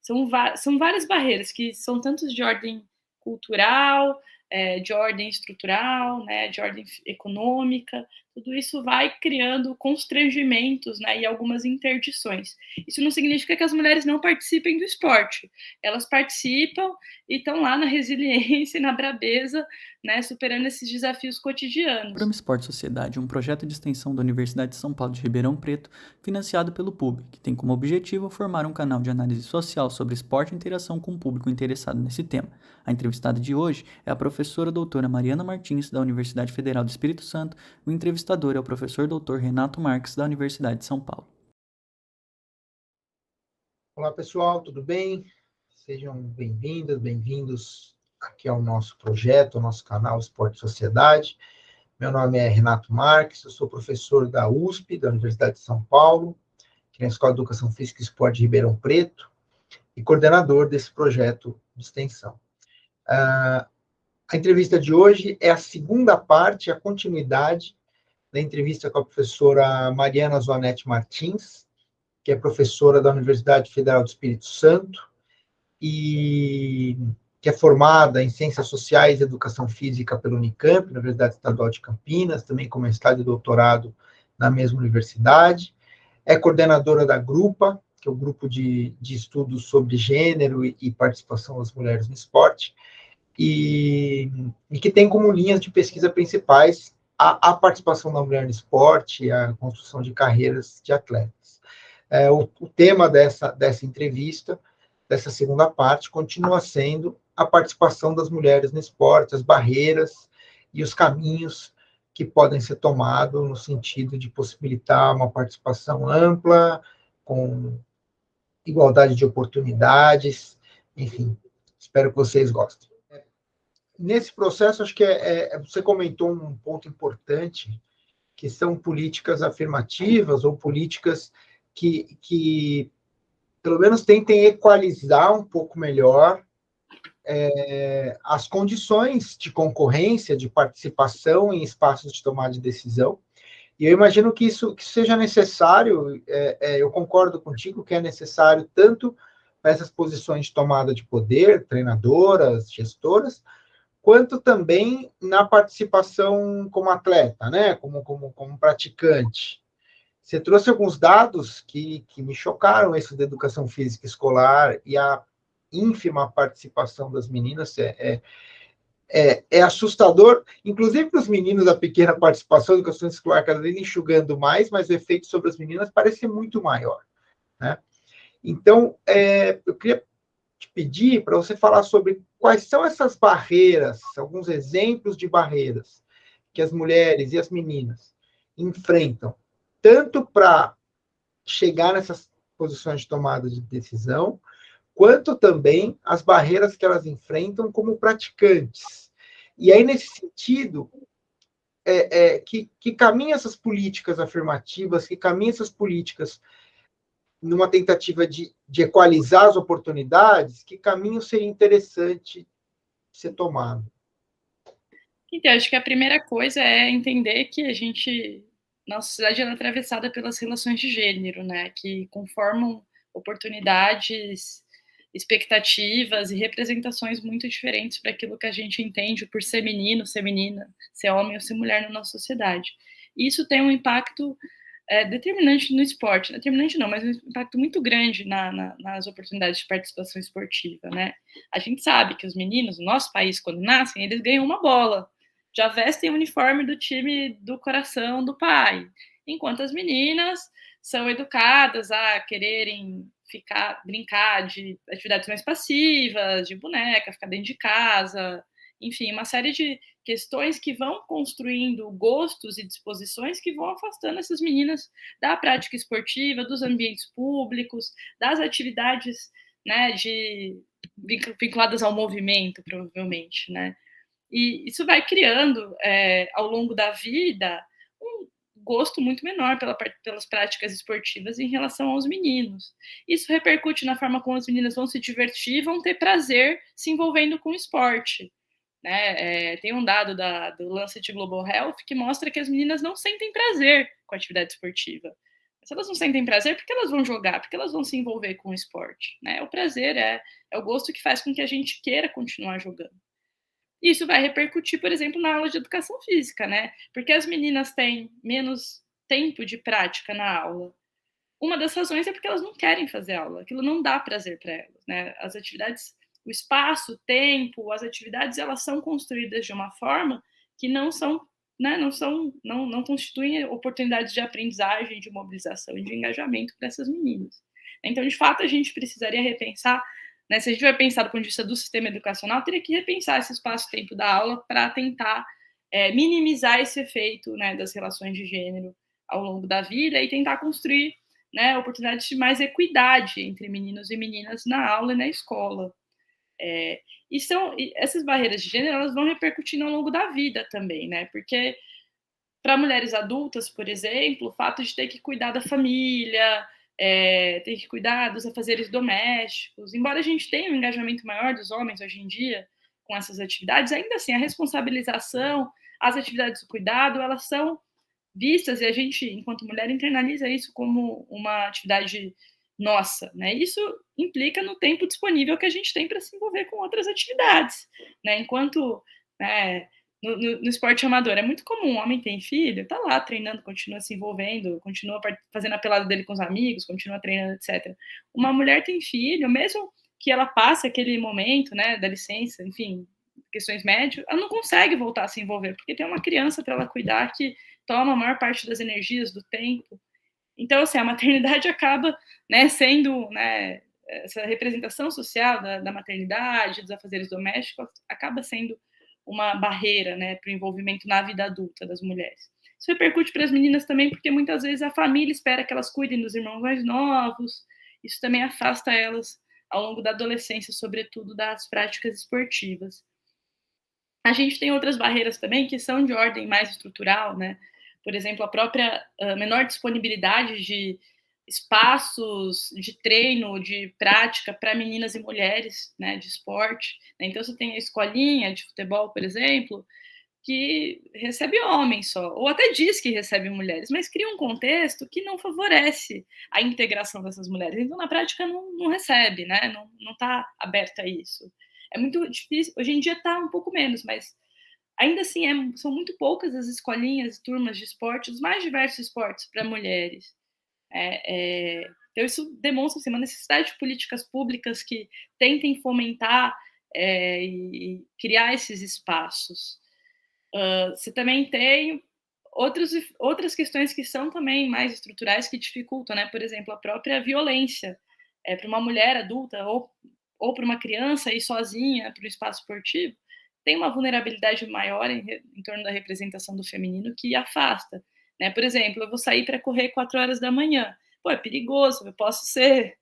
são várias barreiras que são tanto de ordem cultural, de ordem estrutural, né, de ordem econômica, tudo isso vai criando constrangimentos, né, e algumas interdições. Isso não significa que as mulheres não participem do esporte, elas participam e estão lá na resiliência e na brabeza, né, superando esses desafios cotidianos. Programa Esporte Sociedade é um projeto de extensão da Universidade de São Paulo de Ribeirão Preto, financiado pelo PUB, que tem como objetivo formar um canal de análise social sobre esporte e interação com o público interessado nesse tema. A entrevistada de hoje é a professora doutora Mariana Martins, da Universidade Federal do Espírito Santo, e o entrevistador é o professor doutor Renato Marques, da Universidade de São Paulo. Olá, pessoal, tudo bem? Sejam bem-vindas, bem-vindos aqui ao nosso projeto, ao nosso canal Esporte Sociedade. Meu nome é Renato Marques, eu sou professor da USP, da Universidade de São Paulo, aqui na Escola de Educação Física e Esporte de Ribeirão Preto, e coordenador desse projeto de extensão. A entrevista de hoje é a segunda parte, a continuidade da entrevista com a professora Mariana Zoanete Martins, que é professora da Universidade Federal do Espírito Santo, e que é formada em Ciências Sociais e Educação Física pela Unicamp, na Universidade Estadual de Campinas, também com mestrado e doutorado na mesma universidade. É coordenadora da GRUPA, que é o Grupo de Estudos sobre Gênero e Participação das Mulheres no Esporte, e que tem como linhas de pesquisa principais a participação da mulher no esporte e a construção de carreiras de atletas. O tema dessa entrevista, dessa segunda parte, continua sendo a participação das mulheres no esporte, as barreiras e os caminhos que podem ser tomados no sentido de possibilitar uma participação ampla, com igualdade de oportunidades, enfim, espero que vocês gostem. Nesse processo, acho que você comentou um ponto importante, que são políticas afirmativas ou políticas que pelo menos tentem equalizar um pouco melhor as condições de concorrência, de participação em espaços de tomada de decisão. E eu imagino que isso seja necessário, eu concordo contigo que é necessário tanto para essas posições de tomada de poder, treinadoras, gestoras, quanto também na participação como atleta, né? como praticante. Você trouxe alguns dados que me chocaram, esse da educação física escolar e a ínfima participação das meninas é assustador, inclusive para os meninos, a pequena participação da educação escolar cada vez enxugando mais, mas o efeito sobre as meninas parece ser muito maior, né? Então, eu queria te pedir para você falar sobre quais são essas barreiras, alguns exemplos de barreiras que as mulheres e as meninas enfrentam, tanto para chegar nessas posições de tomada de decisão, quanto também as barreiras que elas enfrentam como praticantes. E aí, nesse sentido, que caminham essas políticas afirmativas, que caminham essas políticas numa tentativa de equalizar as oportunidades, que caminho seria interessante ser tomado? Então, acho que a primeira coisa é entender que nossa sociedade é atravessada pelas relações de gênero, né, que conformam oportunidades, expectativas e representações muito diferentes para aquilo que a gente entende por ser menino, ser menina, ser homem ou ser mulher na nossa sociedade. E isso tem um impacto determinante no esporte, determinante não, mas um impacto muito grande nas oportunidades de participação esportiva, né? A gente sabe que os meninos, no nosso país, quando nascem, eles ganham uma bola, já vestem o uniforme do time do coração do pai, enquanto as meninas são educadas a quererem brincar de atividades mais passivas, de boneca, ficar dentro de casa, enfim, uma série de questões que vão construindo gostos e disposições que vão afastando essas meninas da prática esportiva, dos ambientes públicos, das atividades, né, vinculadas ao movimento, provavelmente, né? E isso vai criando, ao longo da vida, um gosto muito menor pelas práticas esportivas em relação aos meninos. Isso repercute na forma como as meninas vão se divertir e vão ter prazer se envolvendo com o esporte. Né? Tem um dado do Lancet Global Health que mostra que as meninas não sentem prazer com a atividade esportiva. Se elas não sentem prazer, por que elas vão jogar? Por que elas vão se envolver com o esporte? Né? O prazer é o gosto que faz com que a gente queira continuar jogando. Isso vai repercutir, por exemplo, na aula de educação física, né? Porque as meninas têm menos tempo de prática na aula. Uma das razões é porque elas não querem fazer aula, aquilo não dá prazer para elas, né? As atividades, o espaço, o tempo, as atividades, elas são construídas de uma forma que não são, né, não constituem oportunidades de aprendizagem, de mobilização e de engajamento para essas meninas. Então, de fato, a gente precisaria repensar, né, se a gente vai pensar do ponto de vista do sistema educacional, teria que repensar esse espaço-tempo da aula para tentar minimizar esse efeito, né, das relações de gênero ao longo da vida e tentar construir, né, oportunidades de mais equidade entre meninos e meninas na aula e na escola. E essas barreiras de gênero, elas vão repercutindo ao longo da vida também, né? Porque para mulheres adultas, por exemplo, o fato de ter que cuidar da família, ter que cuidar dos afazeres domésticos, embora a gente tenha um engajamento maior dos homens hoje em dia com essas atividades, ainda assim a responsabilização, as atividades do cuidado, elas são vistas e a gente, enquanto mulher, internaliza isso como uma atividade nossa, né? Isso implica no tempo disponível que a gente tem para se envolver com outras atividades, né? Enquanto, né, no esporte amador é muito comum, o homem tem filho, tá lá treinando, continua se envolvendo, continua fazendo a pelada dele com os amigos, continua treinando, etc. Uma mulher tem filho, mesmo que ela passe aquele momento, né, da licença, enfim, questões médicas, ela não consegue voltar a se envolver, porque tem uma criança para ela cuidar que toma a maior parte das energias do tempo. Então, assim, a maternidade acaba, né, sendo, né, essa representação social da maternidade, dos afazeres domésticos, acaba sendo uma barreira, né, para o envolvimento na vida adulta das mulheres. Isso repercute para as meninas também, porque muitas vezes a família espera que elas cuidem dos irmãos mais novos, isso também afasta elas ao longo da adolescência, sobretudo das práticas esportivas. A gente tem outras barreiras também que são de ordem mais estrutural, né? Por exemplo, a própria menor disponibilidade de espaços de treino, de prática para meninas e mulheres, né, de esporte. Então, você tem a escolinha de futebol, por exemplo, que recebe homens só, ou até diz que recebe mulheres, mas cria um contexto que não favorece a integração dessas mulheres. Então, na prática, não recebe, né? Não está aberta a isso. É muito difícil. Hoje em dia está um pouco menos, mas ainda assim são muito poucas as escolinhas, turmas de esporte, dos mais diversos esportes para mulheres. Então, isso demonstra assim, uma necessidade de políticas públicas que tentem fomentar e criar esses espaços. Você também tem outras questões que são também mais estruturais que dificultam, né? Por exemplo, a própria violência. Para uma mulher adulta ou para uma criança ir sozinha para o espaço esportivo, tem uma vulnerabilidade maior em torno da representação do feminino que afasta. Né? Por exemplo, eu vou sair para correr 4 horas da manhã. Pô, é perigoso, eu posso, sei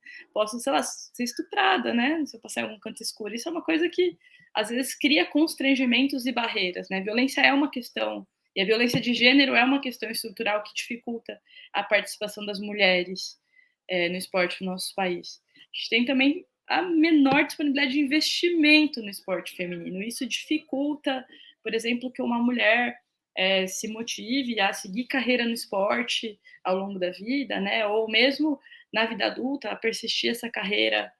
lá, ser estuprada, né? Se eu passar em algum canto escuro. Isso é uma coisa que às vezes cria constrangimentos e barreiras, né? Violência é uma questão, e a violência de gênero é uma questão estrutural que dificulta a participação das mulheres no esporte no nosso país. A gente tem também a menor disponibilidade de investimento no esporte feminino. Isso dificulta, por exemplo, que uma mulher se motive a seguir carreira no esporte ao longo da vida, né? Ou mesmo na vida adulta, a persistir essa carreira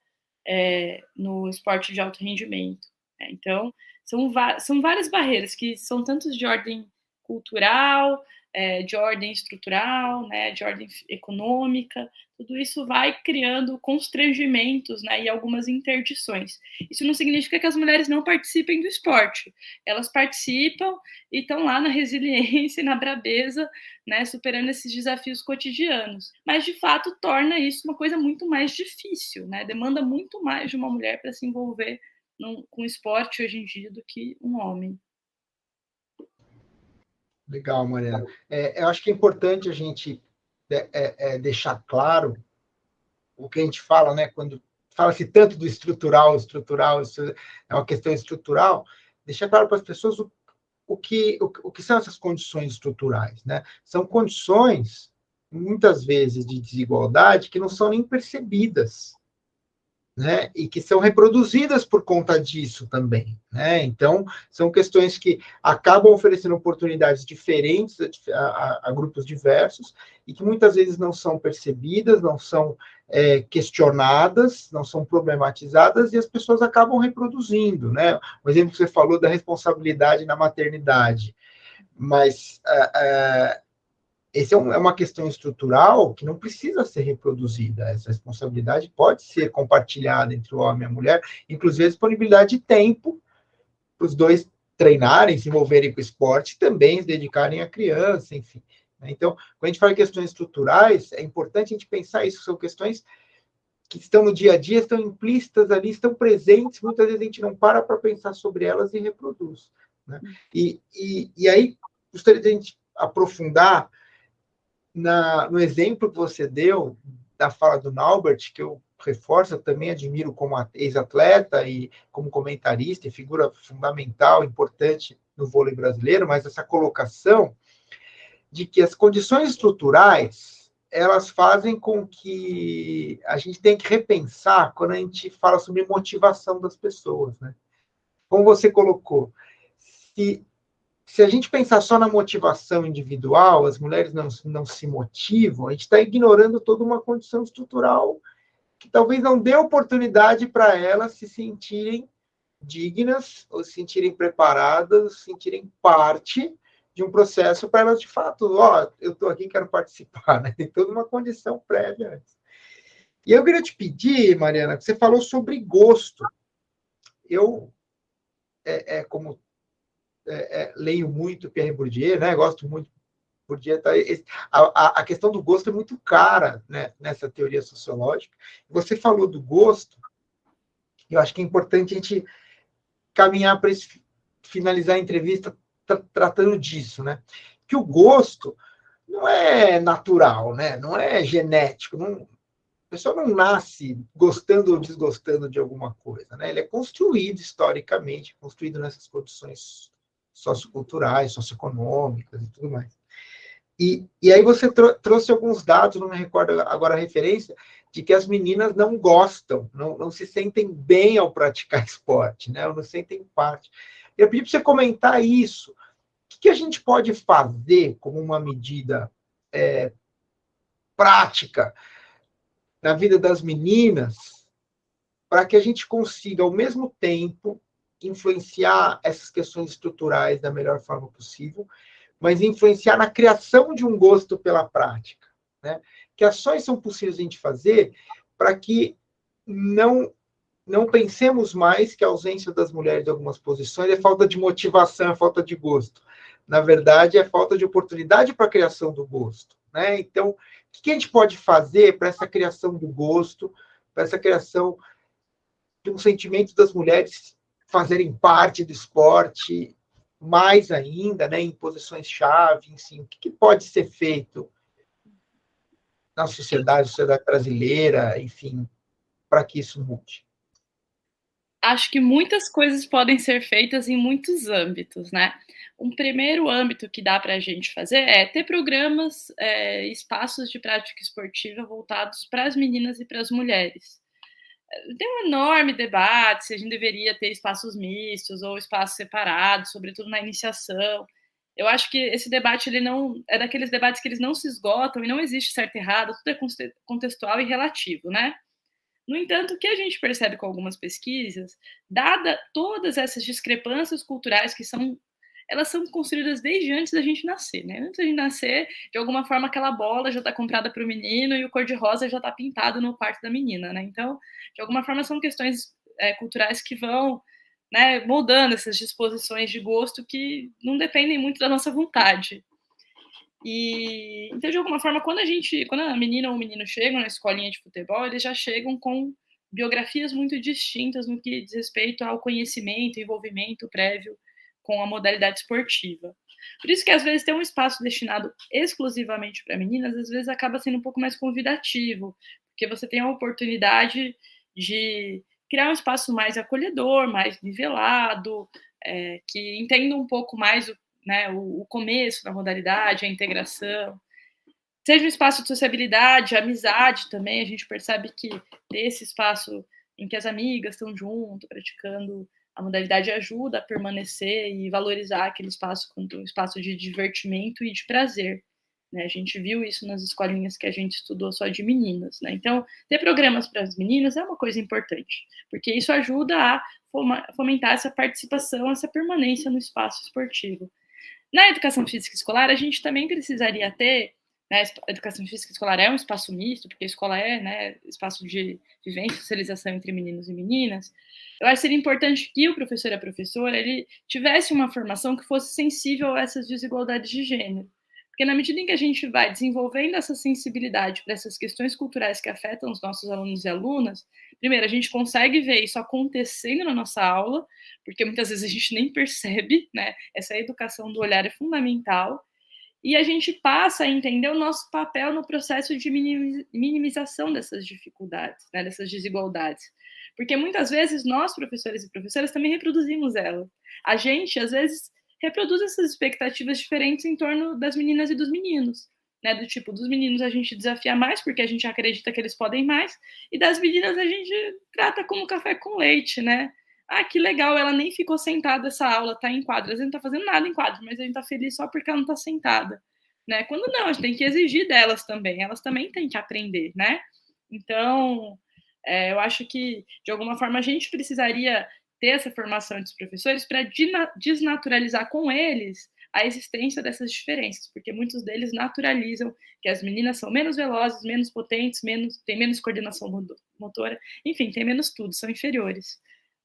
no esporte de alto rendimento. Então, são várias barreiras que são tanto de ordem cultural, de ordem estrutural, né, de ordem econômica, tudo isso vai criando constrangimentos, né, e algumas interdições. Isso não significa que as mulheres não participem do esporte. Elas participam e estão lá na resiliência e na brabeza, né, superando esses desafios cotidianos. Mas, de fato, torna isso uma coisa muito mais difícil, né? Demanda muito mais de uma mulher para se envolver com esporte hoje em dia do que um homem. Legal, Mariana. Eu acho que é importante a gente deixar claro o que a gente fala, né? Quando fala-se tanto do estrutural, é uma questão estrutural, deixar claro para as pessoas o que são essas condições estruturais, né? São condições, muitas vezes, de desigualdade que não são nem percebidas, né, e que são reproduzidas por conta disso também, né? Então, são questões que acabam oferecendo oportunidades diferentes a grupos diversos e que muitas vezes não são percebidas, não são questionadas, não são problematizadas e as pessoas acabam reproduzindo, né? O exemplo que você falou da responsabilidade na maternidade, mas essa é uma questão estrutural que não precisa ser reproduzida. Essa responsabilidade pode ser compartilhada entre o homem e a mulher, inclusive a disponibilidade de tempo para os dois treinarem, se envolverem com o esporte, também se dedicarem à criança, enfim. Então, quando a gente fala em questões estruturais, é importante a gente pensar isso, são questões que estão no dia a dia, estão implícitas ali, estão presentes, muitas vezes a gente não para pensar sobre elas e reproduz. Né? E aí, gostaria de a gente aprofundar no exemplo que você deu da fala do Naubert, que eu reforço, eu também admiro como ex-atleta e como comentarista, e figura fundamental, importante no vôlei brasileiro, mas essa colocação de que as condições estruturais elas fazem com que a gente tenha que repensar quando a gente fala sobre motivação das pessoas, né? Como você colocou, se a gente pensar só na motivação individual, as mulheres não se motivam, a gente está ignorando toda uma condição estrutural que talvez não dê oportunidade para elas se sentirem dignas, ou se sentirem preparadas, se sentirem parte de um processo para elas, de fato, eu estou aqui, quero participar, né? Tem toda uma condição prévia antes. E eu queria te pedir, Mariana, que você falou sobre gosto. Eu, como leio muito Pierre Bourdieu, né? Gosto muito Bourdieu. A questão do gosto é muito cara, né, nessa teoria sociológica. Você falou do gosto, eu acho que é importante a gente caminhar para finalizar a entrevista tratando disso, né? Que o gosto não é natural, né? Não é genético, a pessoa não nasce gostando ou desgostando de alguma coisa, né? Ele é construído historicamente, construído nessas condições socioculturais, socioeconômicas e tudo mais. E aí você trouxe alguns dados, não me recordo agora a referência, de que as meninas não gostam, não se sentem bem ao praticar esporte, né? Ou não sentem parte. Eu pedi para você comentar isso. O que a gente pode fazer como uma medida prática na vida das meninas para que a gente consiga, ao mesmo tempo, influenciar essas questões estruturais da melhor forma possível, mas influenciar na criação de um gosto pela prática, né? Que ações são possíveis a gente fazer para que não pensemos mais que a ausência das mulheres de algumas posições é falta de motivação, é falta de gosto. Na verdade, é falta de oportunidade para a criação do gosto, né? Então, o que a gente pode fazer para essa criação do gosto, para essa criação de um sentimento das mulheres fazerem parte do esporte, mais ainda, né, em posições-chave, enfim, o que pode ser feito na sociedade brasileira, enfim, para que isso mude? Acho que muitas coisas podem ser feitas em muitos âmbitos, né? Um primeiro âmbito que dá para a gente fazer é ter programas, espaços de prática esportiva voltados para as meninas e para as mulheres. Tem um enorme debate se a gente deveria ter espaços mistos ou espaços separados, sobretudo na iniciação. Eu acho que esse debate ele não é daqueles debates que eles não se esgotam e não existe certo e errado, tudo é contextual e relativo, né? No entanto, o que a gente percebe com algumas pesquisas, dada todas essas discrepâncias culturais elas são construídas desde antes da gente nascer, né? Antes da gente nascer, de alguma forma aquela bola já está comprada para o menino e o cor-de-rosa já está pintado no quarto da menina, né? Então, de alguma forma são questões culturais que vão, né, moldando essas disposições de gosto que não dependem muito da nossa vontade. E então, de alguma forma, quando a menina ou o menino chegam na escolinha de futebol, eles já chegam com biografias muito distintas no que diz respeito ao conhecimento e envolvimento prévio com a modalidade esportiva. Por isso que às vezes ter um espaço destinado exclusivamente para meninas, às vezes acaba sendo um pouco mais convidativo, porque você tem a oportunidade de criar um espaço mais acolhedor, mais nivelado, que entenda um pouco mais né, o começo da modalidade, a integração. Seja um espaço de sociabilidade, amizade também, a gente percebe que ter esse espaço em que as amigas estão junto, praticando a modalidade, ajuda a permanecer e valorizar aquele espaço como um espaço de divertimento e de prazer, né? A gente viu isso nas escolinhas que a gente estudou só de meninas, né? Então, ter programas para as meninas é uma coisa importante, porque isso ajuda a fomentar essa participação, essa permanência no espaço esportivo. Na educação física escolar, a gente também precisaria ter, né, a educação física escolar é um espaço misto, porque a escola é, né, espaço de vivência e socialização entre meninos e meninas. Eu acho que seria importante que o professor e a professora ele tivesse uma formação que fosse sensível a essas desigualdades de gênero. Porque na medida em que a gente vai desenvolvendo essa sensibilidade para essas questões culturais que afetam os nossos alunos e alunas, primeiro, a gente consegue ver isso acontecendo na nossa aula, porque muitas vezes a gente nem percebe, né? Essa educação do olhar é fundamental. E a gente passa a entender o nosso papel no processo de minimização dessas dificuldades, né, dessas desigualdades. Porque muitas vezes nós, professores e professoras, também reproduzimos ela. A gente, às vezes, reproduz essas expectativas diferentes em torno das meninas e dos meninos. Né, do tipo, dos meninos a gente desafia mais porque a gente acredita que eles podem mais, e das meninas a gente trata como café com leite, né? Ah, que legal, ela nem ficou sentada essa aula, tá em quadro. Às vezes não tá fazendo nada em quadro, mas a gente tá feliz só porque ela não tá sentada, né? Quando não, a gente tem que exigir delas também, elas também têm que aprender, né? Então, eu acho que, de alguma forma, a gente precisaria ter essa formação dos professores para desnaturalizar com eles a existência dessas diferenças, porque muitos deles naturalizam que as meninas são menos velozes, menos potentes, têm menos coordenação motora, enfim, têm menos tudo, são inferiores.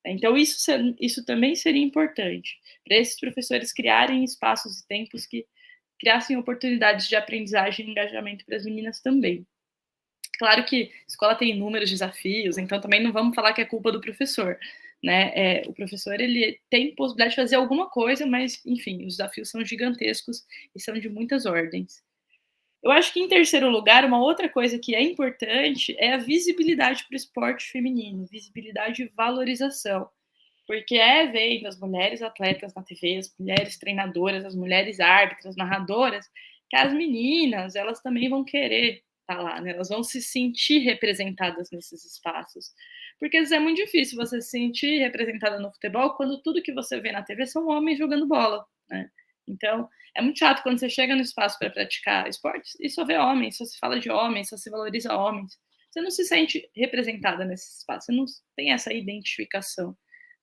Então, isso também seria importante, para esses professores criarem espaços e tempos que criassem oportunidades de aprendizagem e engajamento para as meninas também. Claro que a escola tem inúmeros desafios, então também não vamos falar que é culpa do professor, né? O professor ele tem possibilidade de fazer alguma coisa, mas enfim, os desafios são gigantescos e são de muitas ordens. Eu acho que em terceiro lugar, uma outra coisa que é importante é a visibilidade para o esporte feminino, visibilidade e valorização. Porque vendo as mulheres atletas na TV, as mulheres treinadoras, as mulheres árbitras, narradoras, que as meninas, elas também vão querer estar lá, né? Elas vão se sentir representadas nesses espaços. Porque às vezes é muito difícil você se sentir representada no futebol quando tudo que você vê na TV são homens jogando bola, né? Então, é muito chato quando você chega no espaço para praticar esportes e só vê homens, só se fala de homens, só se valoriza homens. Você não se sente representada nesse espaço, você não tem essa identificação.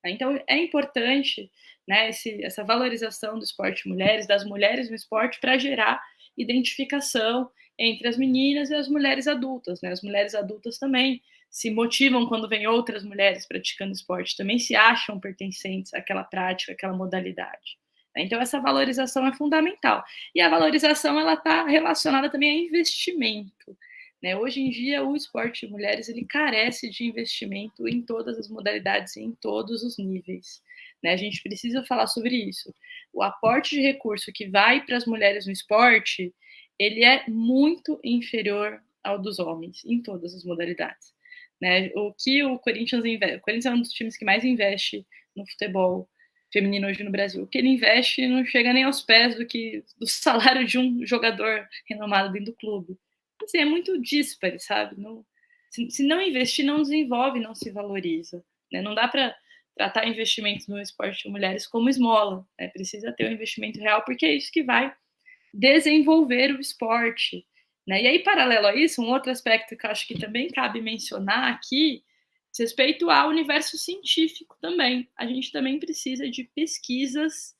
Então, é importante, né, essa valorização do esporte mulheres, das mulheres no esporte, para gerar identificação entre as meninas e as mulheres adultas. Né? As mulheres adultas também se motivam quando vêm outras mulheres praticando esporte, também se acham pertencentes àquela prática, àquela modalidade. Então, essa valorização é fundamental. E a valorização ela está relacionada também a investimento. Né? Hoje em dia, o esporte de mulheres ele carece de investimento em todas as modalidades e em todos os níveis. Né? A gente precisa falar sobre isso. O aporte de recurso que vai para as mulheres no esporte, ele é muito inferior ao dos homens, em todas as modalidades. Né? O que o Corinthians investe, o Corinthians é um dos times que mais investe no futebol feminino hoje no Brasil. O que ele investe não chega nem aos pés do salário de um jogador renomado dentro do clube. Assim, é muito díspare, sabe? Não, se não investir, não desenvolve, não se valoriza. Né? Não dá para tratar investimentos no esporte de mulheres como esmola. Né? Precisa ter um investimento real, porque é isso que vai desenvolver o esporte. Né? E aí, paralelo a isso, um outro aspecto que eu acho que também cabe mencionar aqui, respeito ao universo científico também. A gente também precisa de pesquisas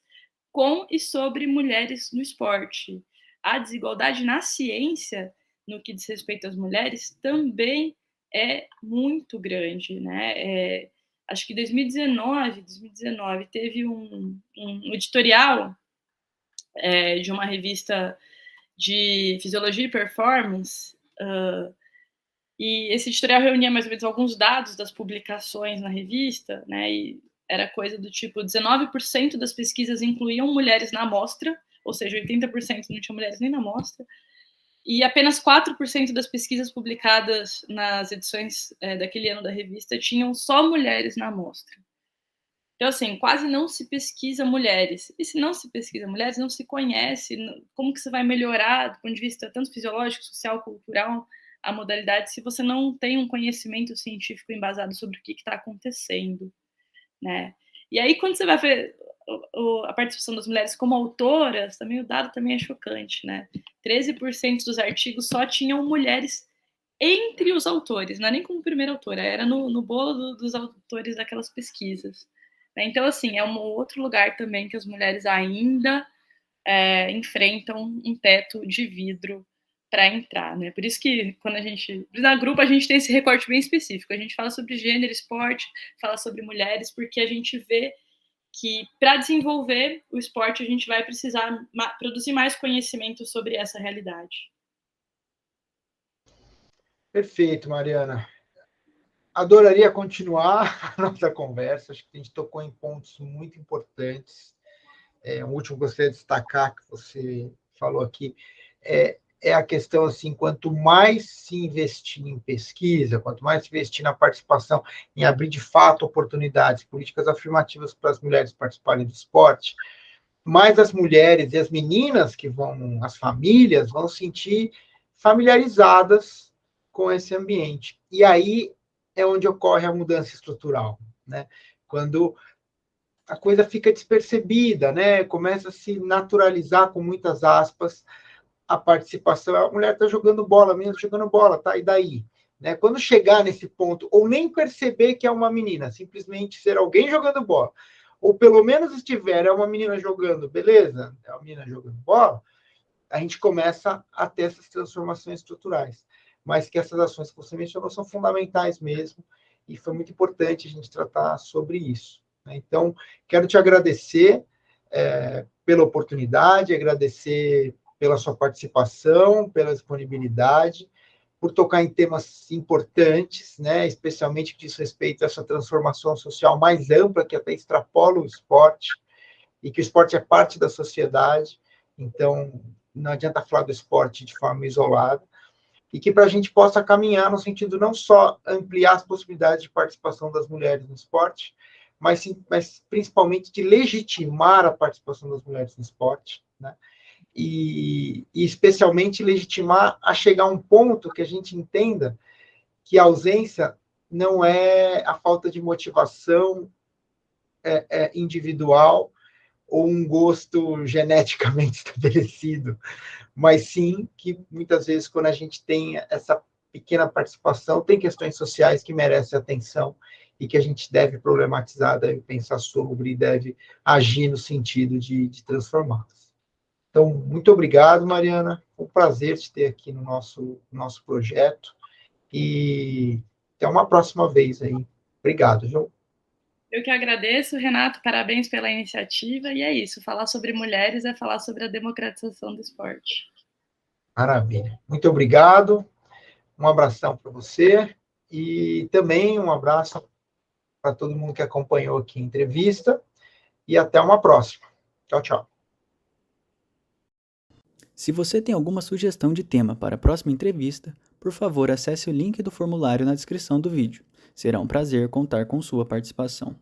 com e sobre mulheres no esporte. A desigualdade na ciência, no que diz respeito às mulheres, também é muito grande. Né? Acho que 2019 teve um editorial de uma revista de fisiologia e performance, e esse editorial reunia mais ou menos alguns dados das publicações na revista, né, e era coisa do tipo, 19% das pesquisas incluíam mulheres na amostra, ou seja, 80% não tinham mulheres nem na amostra, e apenas 4% das pesquisas publicadas nas edições daquele ano da revista tinham só mulheres na amostra. Então, assim, quase não se pesquisa mulheres. E se não se pesquisa mulheres, não se conhece como que você vai melhorar do ponto de vista tanto fisiológico, social, cultural, a modalidade se você não tem um conhecimento científico embasado sobre o que está acontecendo, né? E aí, quando você vai ver a participação das mulheres como autoras, também o dado também é chocante, né? 13% dos artigos só tinham mulheres entre os autores, não é nem como primeira autora, era no bolo dos autores daquelas pesquisas. Né? Então, assim, é um outro lugar também que as mulheres ainda enfrentam um teto de vidro para entrar, né? Por isso que quando a gente, na grupo, a gente tem esse recorte bem específico. A gente fala sobre gênero, esporte, fala sobre mulheres, porque a gente vê que para desenvolver o esporte a gente vai precisar produzir mais conhecimento sobre essa realidade. Perfeito, Mariana. Adoraria continuar a nossa conversa. Acho que a gente tocou em pontos muito importantes. Um último que eu gostaria de destacar que você falou aqui é a questão assim, quanto mais se investir em pesquisa, quanto mais se investir na participação, em abrir de fato oportunidades, políticas afirmativas para as mulheres participarem do esporte, mais as mulheres e as meninas que vão, as famílias, vão se sentir familiarizadas com esse ambiente. E aí é onde ocorre a mudança estrutural, né? Quando a coisa fica despercebida, né? Começa a se naturalizar, com muitas aspas, a participação. A mulher está jogando bola, a menina está jogando bola, tá? E daí? Né? Quando chegar nesse ponto, ou nem perceber que é uma menina, simplesmente ser alguém jogando bola, ou pelo menos estiver, é uma menina jogando, beleza? É uma menina jogando bola, a gente começa a ter essas transformações estruturais. Mas que essas ações que você mencionou são fundamentais mesmo, e foi muito importante a gente tratar sobre isso. Então, quero te agradecer pela oportunidade, agradecer pela sua participação, pela disponibilidade, por tocar em temas importantes, né, especialmente que diz respeito a essa transformação social mais ampla, que até extrapola o esporte, e que o esporte é parte da sociedade, então não adianta falar do esporte de forma isolada, e que para a gente possa caminhar no sentido não só ampliar as possibilidades de participação das mulheres no esporte, mas principalmente de legitimar a participação das mulheres no esporte, né? E especialmente legitimar a chegar a um ponto que a gente entenda que a ausência não é a falta de motivação individual ou um gosto geneticamente estabelecido, mas sim que muitas vezes quando a gente tem essa pequena participação, tem questões sociais que merecem atenção e que a gente deve problematizar, deve pensar sobre, deve agir no sentido de transformá-las. Então, muito obrigado, Mariana. Foi um prazer te ter aqui no nosso projeto. E até uma próxima vez aí. Obrigado, João. Eu que agradeço, Renato, parabéns pela iniciativa. E é isso, falar sobre mulheres é falar sobre a democratização do esporte. Maravilha. Muito obrigado. Um abração para você. E também um abraço para todo mundo que acompanhou aqui a entrevista. E até uma próxima. Tchau, tchau. Se você tem alguma sugestão de tema para a próxima entrevista, por favor acesse o link do formulário na descrição do vídeo. Será um prazer contar com sua participação.